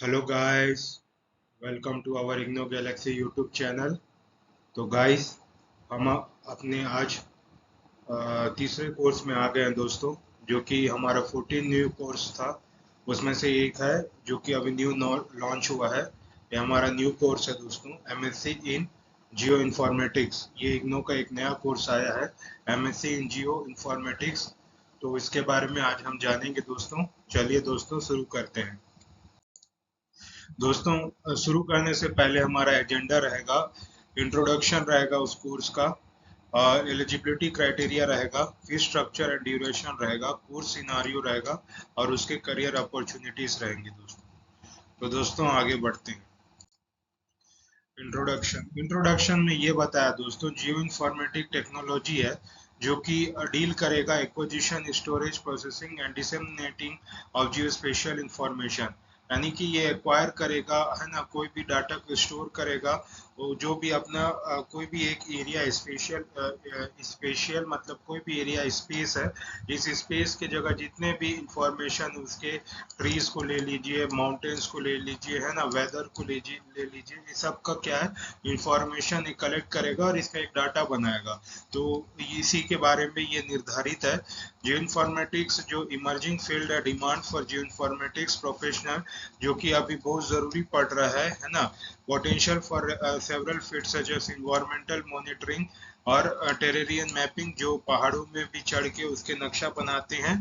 Hello guys, welcome to our IGNOU galaxy YouTube channel. तो guys, हम अपने आज तीसरे कोर्स में आ गए हैं दोस्तों, जो कि हमारा 14 न्यू कोर्स था। उसमें से एक है जो कि अभी न्यू लॉन्च हुआ है। ये हमारा न्यू कोर्स है दोस्तों, एमएससी इन जियो इन्फॉर्मेटिक्स। ये इग्नो का एक नया कोर्स आया है, एमएससी इन जियो इन्फॉर्मेटिक्स। तो इसके बारे में आज हम जानेंगे दोस्तों। चलिए दोस्तों, शुरू करते हैं। दोस्तों, शुरू करने से पहले हमारा एजेंडा रहेगा, इंट्रोडक्शन रहेगा उस कोर्स का, एलिजिबिलिटी क्राइटेरिया रहेगा, फीस स्ट्रक्चर एंड ड्यूरेशन रहेगा, कोर्स सिनारियो रहेगा और उसके करियर अपॉर्चुनिटीज रहेंगी दोस्तों। तो दोस्तों, आगे बढ़ते हैं। इंट्रोडक्शन में ये बताया दोस्तों, जियो इन्फॉर्मेटिक टेक्नोलॉजी है जो कि डील करेगा acquisition, storage, processing and disseminating of Jio special information. यानी कि ये एक्वायर करेगा, है ना, कोई भी डाटा को स्टोर करेगा। वो जो भी अपना कोई भी एक एरिया स्पेशल, स्पेशल मतलब कोई भी एरिया स्पेस है, इस स्पेस के जगह जितने भी इंफॉर्मेशन, उसके ट्रीज को ले लीजिए, माउंटेन्स को ले लीजिए, है ना, वेदर को ले लीजिए, ये सब का क्या है, इंफॉर्मेशन कलेक्ट करेगा और इसका एक डाटा बनाएगा। तो इसी के बारे में ये निर्धारित है। जियो इन्फॉर्मेटिक्स जो इमर्जिंग फील्ड है, demand for geoinformatics professional, जो कि अभी बहुत ज़रूरी पड़ रहा है ना। Potential for several fields such as environmental monitoring और टेरेरियन मैपिंग, जो पहाड़ों में भी चढ़ के उसके नक्शा बनाते हैं,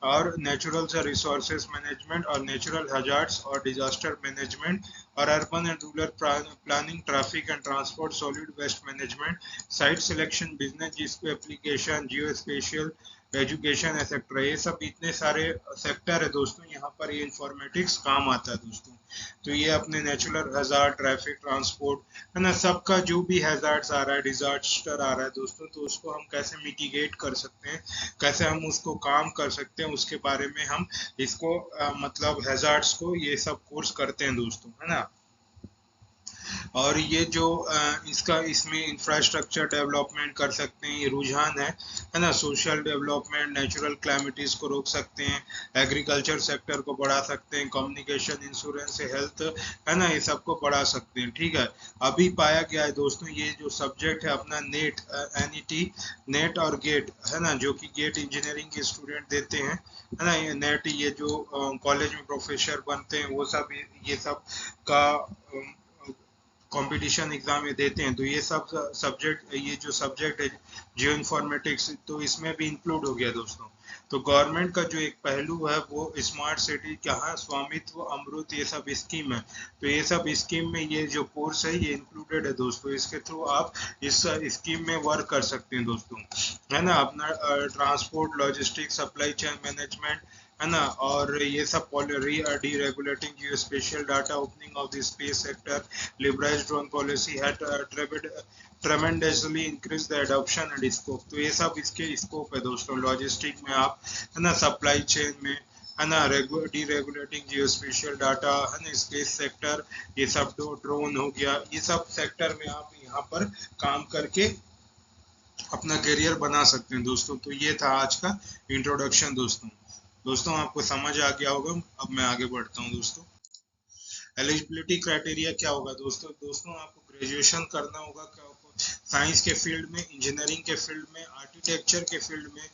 और नेचुरल रिसोर्सेज मैनेजमेंट और नेचुरल हजार्ड्स और डिजास्टर मैनेजमेंट, और urban and rural planning, traffic and transport, solid waste management, site selection, business जिसको application, geospatial, education etcetera. ये सब इतने सारे सेक्टर है दोस्तों, यहाँ पर ये इंफॉर्मेटिक्स काम आता है दोस्तों। तो ये अपने नेचुरल हजार्ड, ट्रैफिक, ट्रांसपोर्ट, है ना, सबका जो भी हैजार्ड्स आ रहा है, डिजास्टर आ रहा है दोस्तों, तो उसको हम कैसे मिटिगेट कर सकते हैं, कैसे हम उसको काम कर सकते हैं, उसके बारे में हम इसको मतलब हैजार्ड्स को ये सब कोर्स करते हैं दोस्तों, है ना। और ये जो इसका इसमें इंफ्रास्ट्रक्चर डेवलपमेंट कर सकते हैं, ये रुझान है ना। सोशल डेवलपमेंट, नेचुरल क्लैमिटीज को रोक सकते हैं, एग्रीकल्चर सेक्टर को बढ़ा सकते हैं, कम्युनिकेशन, इंश्योरेंस, हेल्थ, है ना, ये सबको बढ़ा सकते हैं। ठीक है। अभी पाया गया है दोस्तों, ये जो सब्जेक्ट है अपना नेट, एनईटी, नेट और गेट, है ना, जो कि गेट इंजीनियरिंग के स्टूडेंट देते हैं, है ना। ये नेट, ये जो कॉलेज में प्रोफेसर बनते हैं वो सब, ये सब का कंपटीशन एग्जाम ये देते हैं। तो ये सब सब्जेक्ट, ये जो सब्जेक्ट है जियो इन्फॉर्मेटिक्स, तो इसमें भी इंक्लूड हो गया दोस्तों। तो गवर्नमेंट का जो एक पहलू है वो स्मार्ट सिटी, क्या स्वामित्व, अमृत, ये सब स्कीम है। तो ये सब स्कीम में ये जो कोर्स है ये इंक्लूडेड है दोस्तों। इसके थ्रू आप इस स्कीम में वर्क कर सकते हैं दोस्तों, है ना। अपना transport, logistic, supply chain management, है ना, और ये सब deregulating geospatial data, opening of the space sector, liberalized drone policy had tremendously increased the adoption and scope। तो ये सब इसके स्कोप है दोस्तों। लॉजिस्टिक में आप, है ना, सप्लाई चेन में, है ना, डीरेगुलेटिंग जियो स्पेशल डाटा, है ना, स्पेस सेक्टर, ये सब ड्रोन हो गया, ये सब सेक्टर में आप यहाँ पर काम करके अपना करियर बना सकते हैं दोस्तों। तो ये था आज का इंट्रोडक्शन दोस्तों। दोस्तों, आपको समझ आ गया होगा। अब मैं आगे बढ़ता हूँ दोस्तों। एलिजिबिलिटी क्राइटेरिया क्या होगा दोस्तों? दोस्तों, आपको ग्रेजुएशन करना होगा, क्या आपको साइंस के फील्ड में, इंजीनियरिंग के फील्ड में, आर्किटेक्चर के फील्ड में,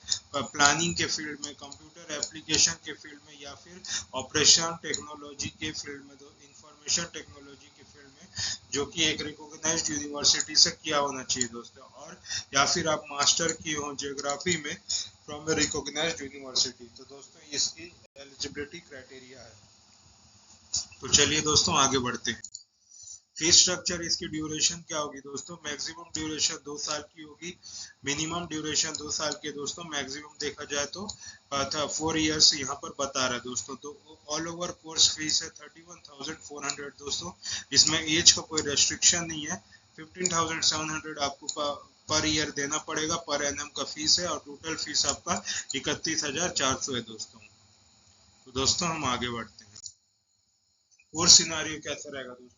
प्लानिंग के फील्ड में, कंप्यूटर एप्लीकेशन के फील्ड में, या फिर ऑपरेशन टेक्नोलॉजी के फील्ड में, इंफॉर्मेशन टेक्नोलॉजी के फील्ड में, जो कि एक रिकॉग्नाइज्ड यूनिवर्सिटी से किया होना चाहिए दोस्तों। और या फिर आप मास्टर किए हो जियोग्राफी में फ्रॉम ए रिकॉग्नाइज्ड यूनिवर्सिटी। तो दोस्तों, इसकी एलिजिबिलिटी क्राइटेरिया है। तो चलिए दोस्तों, आगे बढ़ते हैं। फीस स्ट्रक्चर, इसकी ड्यूरेशन क्या होगी दोस्तों? मैक्सिमम ड्यूरेशन 2 साल की होगी, मिनिमम ड्यूरेशन 2 साल की दोस्तों, मैक्सिमम देखा जाए तो 4 इयर्स यहाँ पर बता रहा है दोस्तों। तो ऑल ओवर कोर्स फीस है 31,400 दोस्तों। इसमें एज का कोई रेस्ट्रिक्शन नहीं है। 15,700 आपको पर ईयर देना पड़ेगा, पर एनएम का फीस है, और टोटल फीस आपका 31,400 है दोस्तों। तो दोस्तों, हम आगे बढ़ते हैं। कोर्स सिनारियो कैसा रहेगा दोस्तों?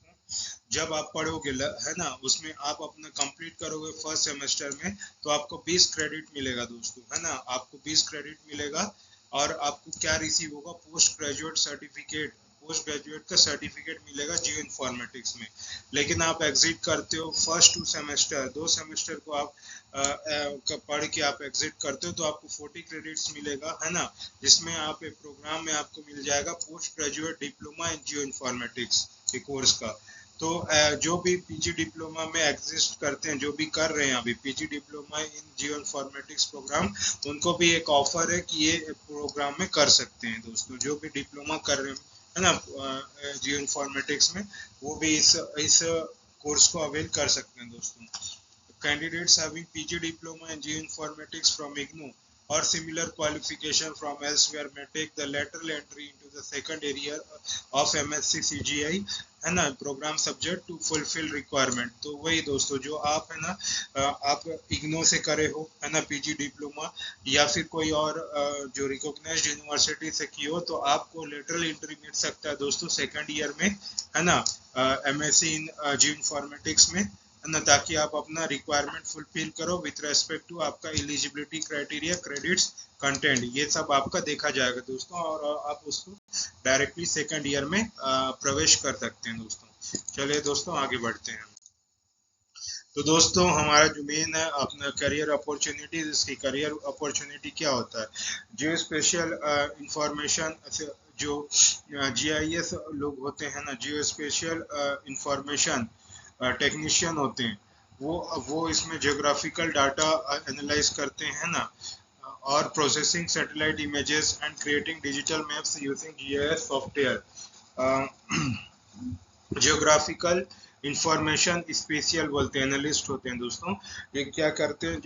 जब आप पढ़ोगे, है ना, उसमें आप अपना कंप्लीट करोगे फर्स्ट सेमेस्टर में, तो आपको 20 क्रेडिट मिलेगा दोस्तों, है ना, आपको 20 क्रेडिट मिलेगा। और आपको क्या रिसीव होगा? Post graduate certificate, post graduate का सर्टिफिकेट मिलेगा जियो इन्फॉर्मेटिक्स में। लेकिन आप एग्जिट करते हो फर्स्ट 2 सेमेस्टर, 2 सेमेस्टर को आप पढ़ के आप एग्जिट करते हो तो आपको 40 क्रेडिट्स मिलेगा, है ना, जिसमें आप एक प्रोग्राम में आपको मिल जाएगा post graduate diploma in geo informatics के कोर्स का। तो जो भी पीजी डिप्लोमा में एग्जिस्ट करते हैं, जो भी कर रहे हैं अभी PG diploma in geoinformatics program, उनको भी एक ऑफर है कि ये प्रोग्राम में कर सकते हैं दोस्तों। जो भी डिप्लोमा कर रहे हैं, है ना, जियो इन्फॉर्मेटिक्स में, वो भी इस कोर्स को अवेल कर सकते हैं दोस्तों। Candidates having PG diploma in geoinformatics from IGNOU or similar qualification from elsewhere may take the lateral entry into the second area of MSc CGI, है ना, program subject to fulfil requirement. तो वही दोस्तों, जो आप है ना, आप इग्नो से करे हो, है ना, पीजी डिप्लोमा, या फिर कोई और जो रिकॉग्नाइज्ड यूनिवर्सिटी से की हो, तो आपको लेटरल एंट्री मिल सकता है दोस्तों सेकंड ईयर में, है ना, एमएससी इन जियो इन्फॉर्मेटिक्स में, है ना, ताकि आप अपना रिक्वायरमेंट फुलफिल करो विथ रेस्पेक्ट टू आपका एलिजिबिलिटी क्राइटेरिया, क्रेडिट्स, कंटेंट, ये सब आपका देखा जाएगा दोस्तों, और आप उसको डायरेक्टली सेकंड ईयर में प्रवेश कर सकते हैं दोस्तों। चलिए दोस्तों आगे बढ़ते हैं। तो दोस्तों हमारा जो मेन है अपना करियर अपॉर्चुनिटीज, इसकी करियर अपॉर्चुनिटी क्या होता है, जो स्पेशल इंफॉर्मेशन, जो जीआईएस लोग होते हैं ना, जियो स्पेशल इंफॉर्मेशन टेक्नीशियन होते हैं, वो इसमें जियोग्राफिकल डाटा एनालाइज करते हैं ना, और processing satellite images and creating digital maps using GIS software. Geographical information spatial बोलते हैं, एनालिस्ट होते हैं दोस्तों। ये क्या करते हैं,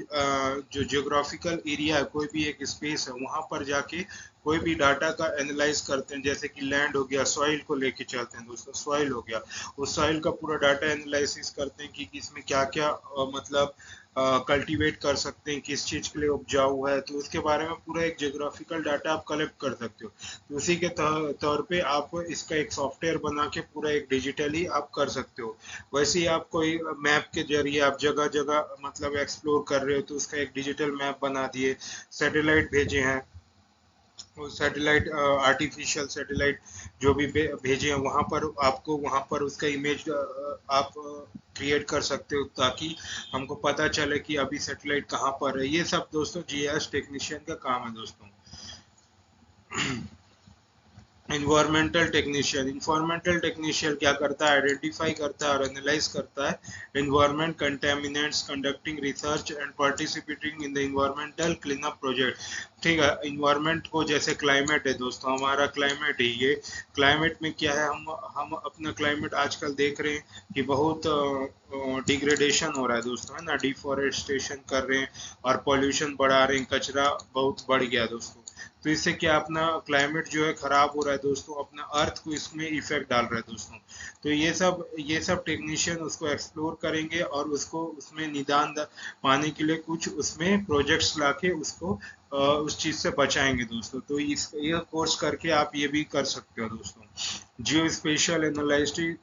जो जियोग्राफिकल एरिया है, कोई भी एक स्पेस है, वहां पर जाके कोई भी डाटा का एनालाइज करते हैं, जैसे कि लैंड हो गया, सॉइल को लेके चलते हैं दोस्तों, सॉइल हो गया, उस सॉइल का पूरा डाटा एनालिसिस करते हैं कि इसमें क्या क्या मतलब कल्टीवेट कर सकते हैं, किस चीज़ के लिए उपजाऊ है, तो उसके बारे में पूरा एक जियोग्राफिकल डाटा आप कलेक्ट कर सकते हो। तो उसी के तौर पे आप इसका एक सॉफ्टवेयर बना के पूरा एक डिजिटली आप कर सकते हो। वैसे ही आप कोई मैप के जरिए आप जगह जगह मतलब एक्सप्लोर कर रहे हो, तो उसका एक डिजिटल मैप बना दिए, सैटेलाइट भेजे हैं, सैटेलाइट आर्टिफिशियल सैटेलाइट जो भी भेजे हैं, वहाँ पर आपको वहाँ पर उसका इमेज आप क्रिएट कर सकते हो, ताकि हमको पता चले कि अभी सैटेलाइट कहाँ पर है। ये सब दोस्तों जीआईएस टेक्नीशियन का काम है दोस्तों। इन्वायरमेंटल टेक्नीशियन क्या करता है, आइडेंटिफाई करता है और एनालाइज करता है environment contaminants, conducting research and participating in the environmental clean up project. ठीक है, इन्वायरमेंट को, जैसे क्लाइमेट है दोस्तों, हमारा क्लाइमेट है, ये क्लाइमेट में क्या है, हम अपना क्लाइमेट आजकल देख रहे हैं कि बहुत डिग्रेडेशन हो रहा है दोस्तों, है ना, डिफॉरेस्टेशन कर रहे हैं और पॉल्यूशन बढ़ा रहे हैं, कचरा बहुत बढ़ गया दोस्तों। तो इससे क्या अपना क्लाइमेट जो है खराब हो रहा है दोस्तों, अपना अर्थ को इसमें इफेक्ट डाल रहा है दोस्तों। तो ये सब टेक्नीशियन उसको एक्सप्लोर करेंगे और उसको उसमें निदान पाने के लिए कुछ उसमें प्रोजेक्ट्स लाके उसको उस चीज से बचाएंगे दोस्तों। तो ये कोर्स करके आप ये भी कर सकते हो दोस्तों। Geospatial analysing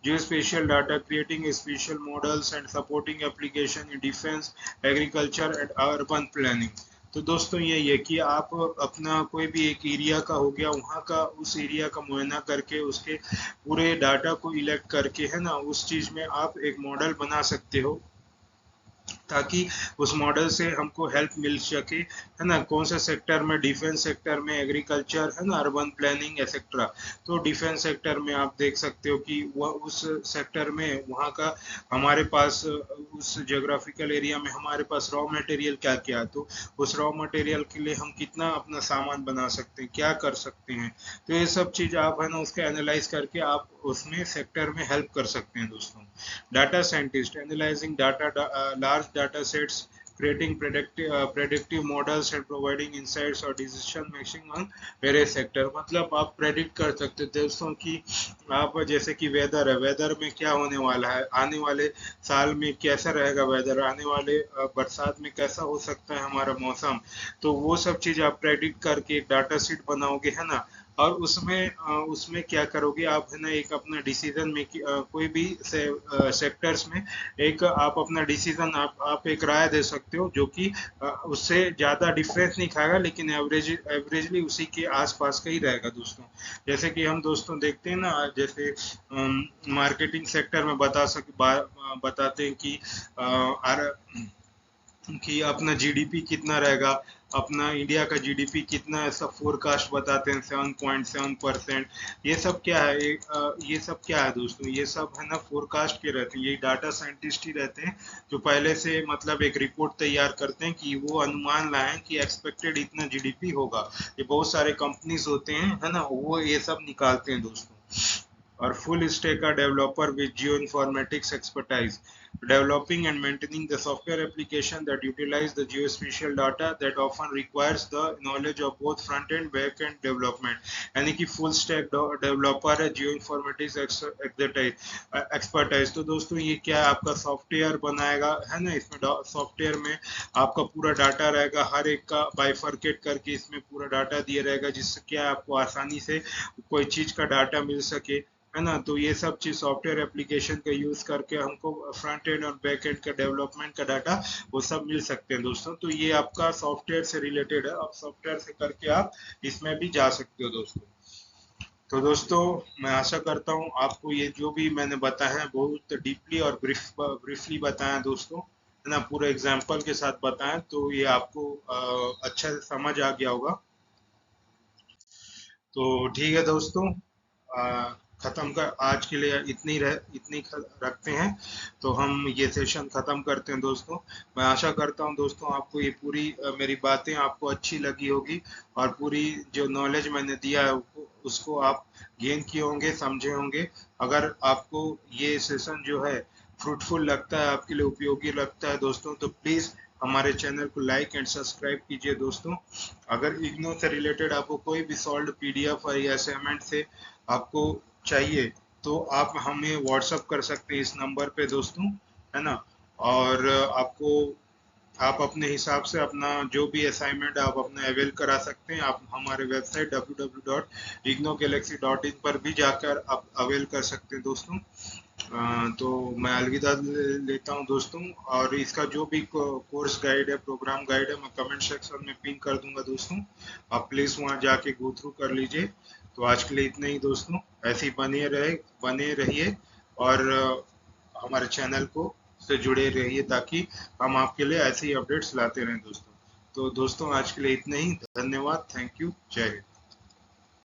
geospatial data, creating spatial models and supporting application in defense, agriculture and urban planning। तो दोस्तों यही है कि आप अपना कोई भी एक एरिया का हो गया, वहाँ का उस एरिया का मुआयना करके उसके पूरे डाटा को इलेक्ट करके, है ना, उस चीज़ में आप एक मॉडल बना सकते हो, ताकि उस मॉडल से हमको हेल्प मिल सके, है ना, कौन सा सेक्टर में, डिफेंस सेक्टर में, एग्रीकल्चर, है ना, अर्बन प्लानिंग एक्सेट्रा। तो डिफेंस सेक्टर में आप देख सकते हो कि वह उस सेक्टर में वहाँ का हमारे पास उस जियोग्राफिकल एरिया में हमारे पास रॉ मटेरियल क्या क्या है, तो उस रॉ मटेरियल के लिए हम कितना अपना सामान बना सकते हैं, क्या कर सकते हैं। तो ये सब चीज़ आप है ना उसका एनालाइज करके आप उसमें सेक्टर में हेल्प कर सकते हैं दोस्तों। Data scientist analyzing large data sets, creating predictive models and providing insights or decision making on various sector। मतलब आप प्रेडिक्ट कर सकते हैं दोस्तों कि आप जैसे कि वेदर है, वेदर में क्या होने वाला है, आने वाले साल में कैसा रहेगा वेदर, आने वाले बरसात में कैसा हो सकता है हमारा मौसम। तो वो सब चीज़ आप प्रेडिक्ट करके एक डाटा शीट बनाओगे, है ना, और उसमें क्या करोगे आप, है ना, एक अपना डिसीजन में कोई भी सेक्टर्स में एक आप अपना डिसीजन आप एक राय दे सकते हो, जो कि उससे ज़्यादा डिफरेंस नहीं खाएगा, लेकिन एवरेजली उसी के आसपास का ही रहेगा दोस्तों। जैसे कि हम दोस्तों देखते हैं ना, जैसे मार्केटिंग सेक्टर में बताते हैं कि अपना जीडीपी कितना रहेगा, अपना इंडिया का जीडीपी कितना है, सब फोरकास्ट बताते हैं 7.7%। ये सब क्या है, ये सब क्या है दोस्तों, ये सब है ना फोरकास्ट के रहते हैं, ये डाटा साइंटिस्ट ही रहते हैं जो पहले से मतलब एक रिपोर्ट तैयार करते हैं कि वो अनुमान लाएं कि एक्सपेक्टेड इतना जीडीपी होगा। ये बहुत सारे कंपनीज होते हैं, है ना, वो ये सब निकालते हैं दोस्तों। और full stack a developer with geoinformatics expertise, developing and maintaining the software application that utilize the geospatial data that often requires the knowledge of both front end back end development। यानी कि full stack डेवलपर है, geo informatics expertise. तो दोस्तों ये क्या है, आपका software बनाएगा, है ना, इसमें सॉफ्टवेयर में आपका पूरा डाटा रहेगा, हर एक का बाइफरकेट करके इसमें पूरा डाटा दिया रहेगा, जिससे क्या आपको आसानी से कोई चीज का डाटा मिल सके, है ना। तो ये सब चीज सॉफ्टवेयर एप्लीकेशन का यूज करके हमको फ्रंट एंड और बैक एंड का डेवलपमेंट का डाटा वो सब मिल सकते हैं दोस्तों। तो ये आपका सॉफ्टवेयर से रिलेटेड है, आप सॉफ्टवेयर से करके आप इसमें भी जा सकते हो दोस्तों। तो दोस्तों मैं आशा करता हूँ आपको ये जो भी मैंने बताया है बहुत डीपली और ब्रीफली बताया दोस्तों, है ना, पूरे एग्जाम्पल के साथ बताया, तो ये आपको अच्छा से समझ आ गया होगा। तो ठीक है दोस्तों, आ, खत्म कर आज के लिए रखते हैं। तो हम ये सेशन खत्म करते हैं दोस्तों। मैं आशा करता हूँ दोस्तों आपको ये पूरी मेरी बातें आपको अच्छी लगी होगी, और पूरी जो नॉलेज मैंने दिया है उसको आप गेन किए होंगे, समझे होंगे। अगर आपको ये सेशन जो है फ्रूटफुल लगता है, आपके लिए उपयोगी लगता है दोस्तों, तो प्लीज़ हमारे चैनल को लाइक एंड सब्सक्राइब कीजिए दोस्तों। अगर इग्नो से रिलेटेड आपको कोई भी सॉल्व पीडीएफ या असाइनमेंट से आपको चाहिए, तो आप हमें व्हाट्सअप कर सकते हैं इस नंबर पे दोस्तों, है ना। और आप अपने हिसाब से अपना जो भी असाइनमेंट आप अपना अवेल करा सकते हैं। आप हमारे वेबसाइट www.ignogalaxy.in पर भी जाकर आप अवेल कर सकते हैं दोस्तों। तो मैं अलविदा लेता हूँ दोस्तों, और इसका जो भी कोर्स गाइड है, प्रोग्राम गाइड है, मैं कमेंट सेक्शन में पिन कर दूंगा दोस्तों। आप प्लीज़ वहाँ जाके गो थ्रू कर लीजिए। तो आज के लिए इतना ही दोस्तों, ऐसे ही बने रहिए, और हमारे चैनल को से जुड़े रहिए, ताकि हम आपके लिए ऐसे ही अपडेट्स लाते रहें दोस्तों। तो दोस्तों आज के लिए इतना ही, धन्यवाद, थैंक यू, जय हिंद।